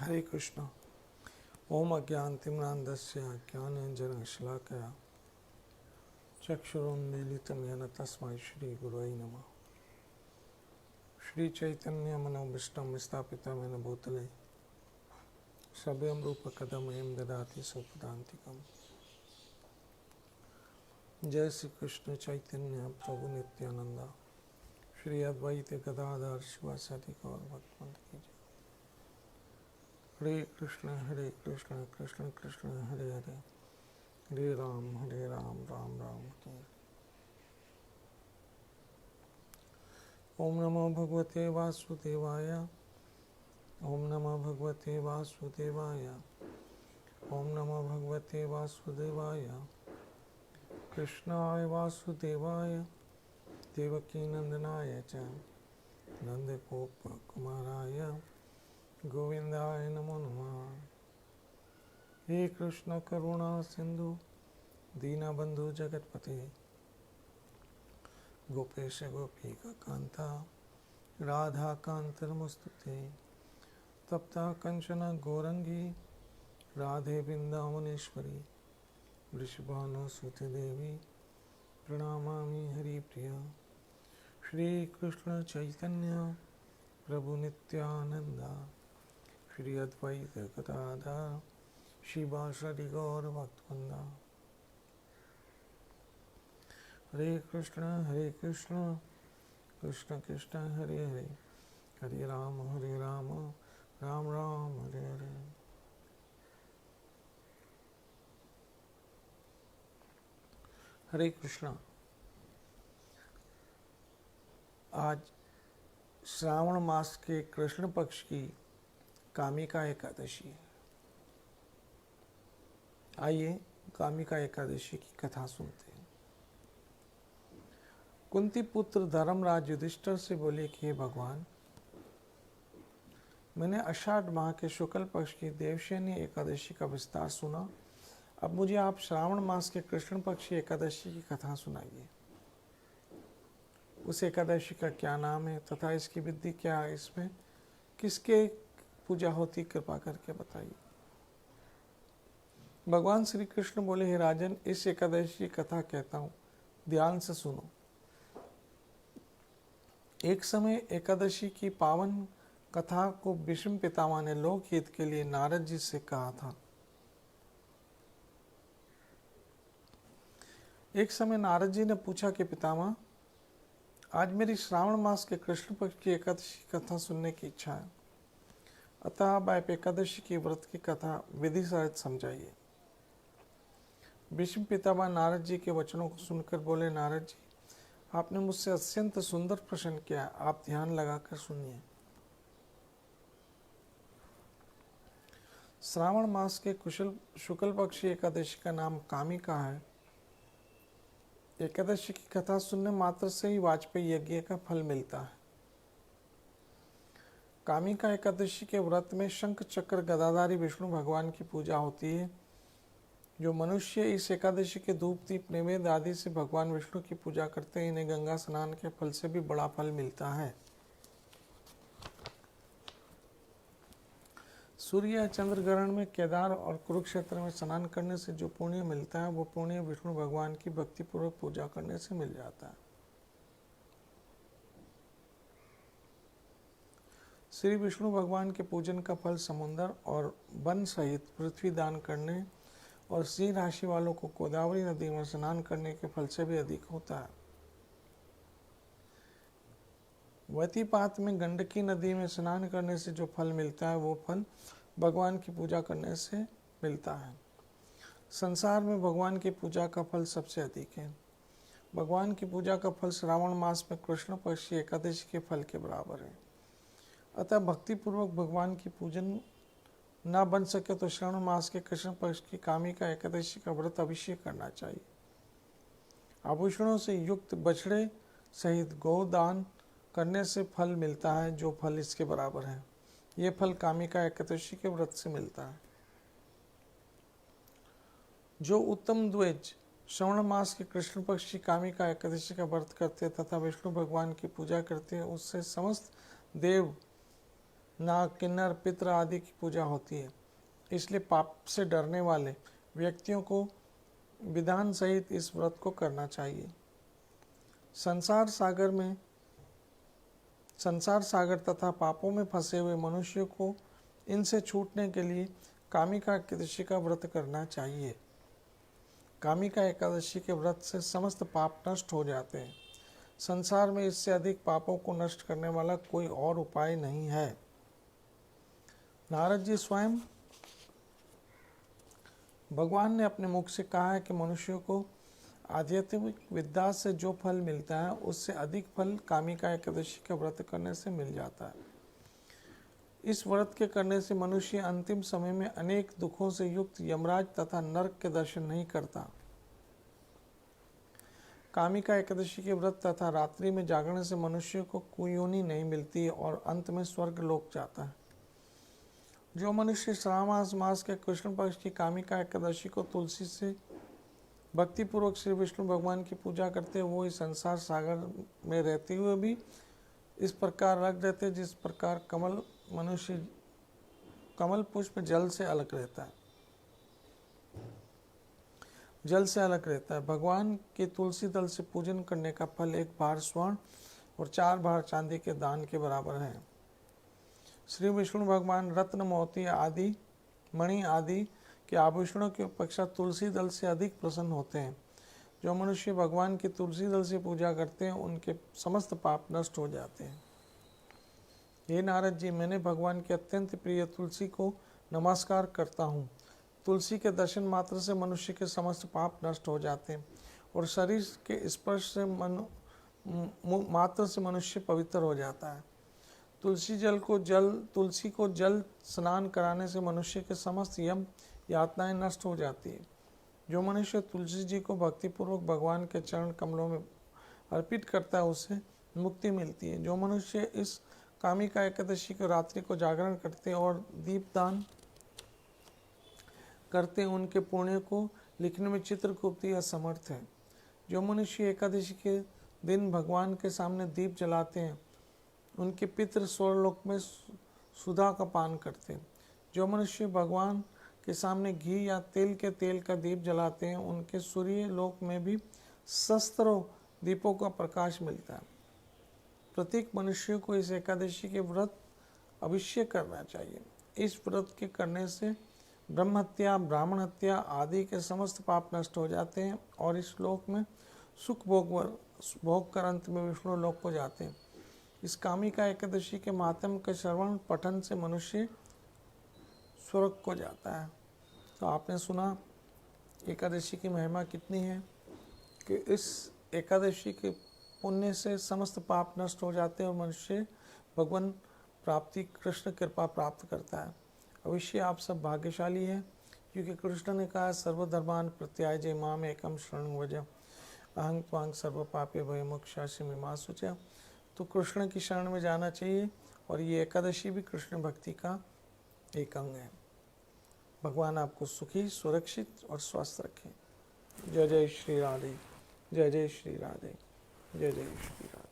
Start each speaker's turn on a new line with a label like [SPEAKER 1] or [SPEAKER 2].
[SPEAKER 1] हरे कृष्ण। ओम अज्ञानतिम्रान्धस्य ज्ञानाञ्जनशलाकया चक्षुरुन्मीलितं येन तस्मै श्रीगुरवे नमः। श्रीचैतन्यमनोभीष्टं स्थापितं येन भूतले स्वयं रूपकदमयं ददाति स्वपदान्तिकम्। जय श्री कृष्ण चैतन्य प्रभु नित्यानंद श्री अद्वैत गदाधर शिवासादि गौर भक्तवृंद की जय। हरे कृष्ण कृष्ण कृष्ण हरे हरे, हरे राम राम राम हरे। ओम नमो भगवते वासुदेवाय, ओम नमो भगवते वासुदेवाय, ओम नमो भगवते वासुदेवाय। कृष्णाय वासुदेवाय देवकी नंदनाय च नंदगोपकुमाराय गोविंदाय नमो नमः। हे कृष्ण करुणा सिंधु दीनबंधु जगतपते गोपेश गोपिका कांता राधा कांत नमोस्तुते। तप्ता कंचन गौरंगी राधे वृंदावनेश्वरी वृषभानुसुते देवी प्रणमामि हरिप्रिया। श्री कृष्ण चैतन्य प्रभु नित्यानंद श्री अद्वैत गदाधर शिवासादि गौर भक्तवृंद। हरे कृष्ण कृष्ण कृष्ण हरे हरे, हरे राम राम राम हरे हरे। हरे कृष्णा। आज श्रावण मास के कृष्ण पक्ष की कामिका एकादशी है। आइए कामिका एकादशी की कथा सुनते हैं। कुंती पुत्र धर्मराज युधिष्ठिर से बोले कि हे भगवान, मैंने आषाढ़ माह के शुक्ल पक्ष की देवशयनी एकादशी का विस्तार सुना। अब मुझे आप श्रावण मास के कृष्ण पक्षी एकादशी की कथा सुनाइए। उस एकादशी का क्या नाम है तथा इसकी विधि क्या है, इसमें किसके पूजा होती, कृपा करके बताइए। भगवान श्री कृष्ण बोले, हे राजन, इस एकादशी की कथा कहता हूँ, ध्यान से सुनो। एक समय एकादशी की पावन कथा को भीष्म पितामह ने लोकहित के लिए नारद जी से कहा था। एक समय नारद जी ने पूछा कि पितामह, आज मेरी श्रावण मास के कृष्ण पक्ष की एकादशी कथा सुनने की इच्छा है, अतः आप एकादशी की व्रत की कथा विधि सहित समझाइए। भीष्म पितामह नारद जी के वचनों को सुनकर बोले, नारद जी, आपने मुझसे अत्यंत सुंदर प्रश्न किया, आप ध्यान लगाकर सुनिए। श्रावण मास के शुक्ल पक्षी एकादशी का नाम कामिका है। एकादशी की कथा सुनने मात्र से ही वाजपेयी यज्ञ का फल मिलता है। कामिका एकादशी के व्रत में शंख चक्र गदाधारी विष्णु भगवान की पूजा होती है। जो मनुष्य इस एकादशी के धूप दीप नैवेद्य आदि से भगवान विष्णु की पूजा करते हैं, इन्हें गंगा स्नान के फल से भी बड़ा फल मिलता है। सूर्य या चंद्र ग्रहण में केदार और कुरुक्षेत्र में स्नान करने से जो पुण्य मिलता है, वो पुण्य विष्णु भगवान की भक्तिपूर्वक पूजा करने से मिल जाता है। श्री विष्णु भगवान के पूजन का फल समुद्र और वन सहित पृथ्वी दान करने और सिंह राशि वालों को गोदावरी नदी में स्नान करने के फल से भी अधिक होता है। वतीपात में गंडकी नदी में स्नान करने से जो फल मिलता है, वो फल भगवान की पूजा करने से मिलता है। संसार में भगवान की पूजा का फल सबसे अधिक है। भगवान की पूजा का फल श्रावण मास में कृष्ण पक्ष की एकादशी के फल के बराबर है। अतः भक्तिपूर्वक भगवान की पूजन न बन सके तो श्रावण मास के कृष्ण पक्ष की कामिका एकादशी का व्रत अवश्य करना चाहिए। आभूषणों से युक्त बछड़े सहित गोदान करने से फल मिलता है, जो फल इसके बराबर है। ये फल कामिका एकादशी के व्रत से मिलता है। जो उत्तम द्विज श्रवण मास के कृष्ण पक्ष की कामिका एकादशी का व्रत करते तथा विष्णु भगवान की पूजा करते हैं, उससे समस्त देव नाग, किन्नर, पितृ आदि की पूजा होती है। इसलिए पाप से डरने वाले व्यक्तियों को विधान सहित इस व्रत को करना चाहिए। संसार सागर तथा पापों में फंसे हुए मनुष्यों को इनसे छूटने के लिए कामिका एकादशी का व्रत करना चाहिए। कामिका एकादशी के व्रत से समस्त पाप नष्ट हो जाते हैं। संसार में इससे अधिक पापों को नष्ट करने वाला कोई और उपाय नहीं है। नारद जी स्वयं भगवान ने अपने मुख से कहा है कि मनुष्यों को आध्यात्मिक विद्या से जो फल मिलता है उससे अधिक फल कामिका एकादशी का व्रत करने से मिल जाता है। इस व्रत के करने से मनुष्य अंतिम समय में अनेक दुखों से युक्त यमराज तथा नरक के दर्शन नहीं करता। कामिका एकादशी के व्रत तथा रात्रि में जागरण से मनुष्य को कुयोनि नहीं मिलती और अंत में स्वर्ग लोक जाता है। जो मनुष्य श्रावण मास के कृष्ण पक्ष की कामिका एकादशी को तुलसी से भक्तिपूर्वक श्री विष्णु भगवान की पूजा करते हैं, वो इस संसार सागर में रहते हुए भी इस प्रकार रख रहते जिस प्रकार कमल पुष्प जल से अलग रहता है। भगवान के तुलसी दल से पूजन करने का फल 1 भार स्वर्ण और 4 भार चांदी के दान के बराबर है। श्री विष्णु भगवान रत्न, मोती आदि, मणि आदि के आभूषणों की अपेक्षा तुलसी दल से अधिक प्रसन्न होते हैं। जो मनुष्य भगवान की तुलसी दल से पूजा करते हैं उनके समस्त पाप नष्ट हो जाते हैं। हे नारद जी, मैंने भगवान के अत्यंत प्रिय तुलसी को नमस्कार करता हूँ। तुलसी के दर्शन मात्र से मनुष्य के समस्त पाप नष्ट हो जाते हैं और शरीर के स्पर्श से मात्र से मनुष्य पवित्र हो जाता है। तुलसी को जल स्नान कराने से मनुष्य के समस्त यम यातनाएं नष्ट हो जाती है। जो मनुष्य तुलसी जी को भक्तिपूर्वक भगवान के चरण कमलों में अर्पित करता है उसे मुक्ति मिलती है। जो मनुष्य इस कामिका एकादशी को रात्रि को जागरण करते और दीपदान करते हैं उनके पुण्य को लिखने में चित्रगुप्त असमर्थ है। जो मनुष्य एकादशी के दिन भगवान के सामने दीप जलाते हैं उनके पितृ स्वर्गलोक में सुधा का पान करते हैं। जो मनुष्य भगवान के सामने घी या तेल का दीप जलाते हैं उनके सूर्य लोक में भी सहस्त्रों दीपों का प्रकाश मिलता है। प्रत्येक मनुष्य को इस एकादशी के व्रत अवश्य करना चाहिए। इस व्रत के करने से ब्रह्म हत्या, ब्राह्मण हत्या आदि के समस्त पाप नष्ट हो जाते हैं और इस लोक में सुख भोग कर अंत में विष्णु लोक को जाते हैं। इस कामिका एकादशी के माध्यम के श्रवण पठन से मनुष्य स्वर्ग को जाता है। तो आपने सुना एकादशी की महिमा कितनी है कि इस एकादशी के पुण्य से समस्त पाप नष्ट हो जाते हैं और मनुष्य भगवान प्राप्ति, कृष्ण कृपा प्राप्त करता है। अवश्य आप सब भाग्यशाली हैं क्योंकि कृष्ण ने कहा सर्वधर्मान प्रत्याज्य माम एकम शरणं व्रज अहं त्वां सर्व पापे भयमुक्षास्मि मा शुचः। तो कृष्ण की शरण में जाना चाहिए और ये एकादशी भी कृष्ण भक्ति का एक अंग है। भगवान आपको सुखी, सुरक्षित और स्वस्थ रखें। जय जय श्री राधे, जय जय श्री राधे, जय जय श्री राधे।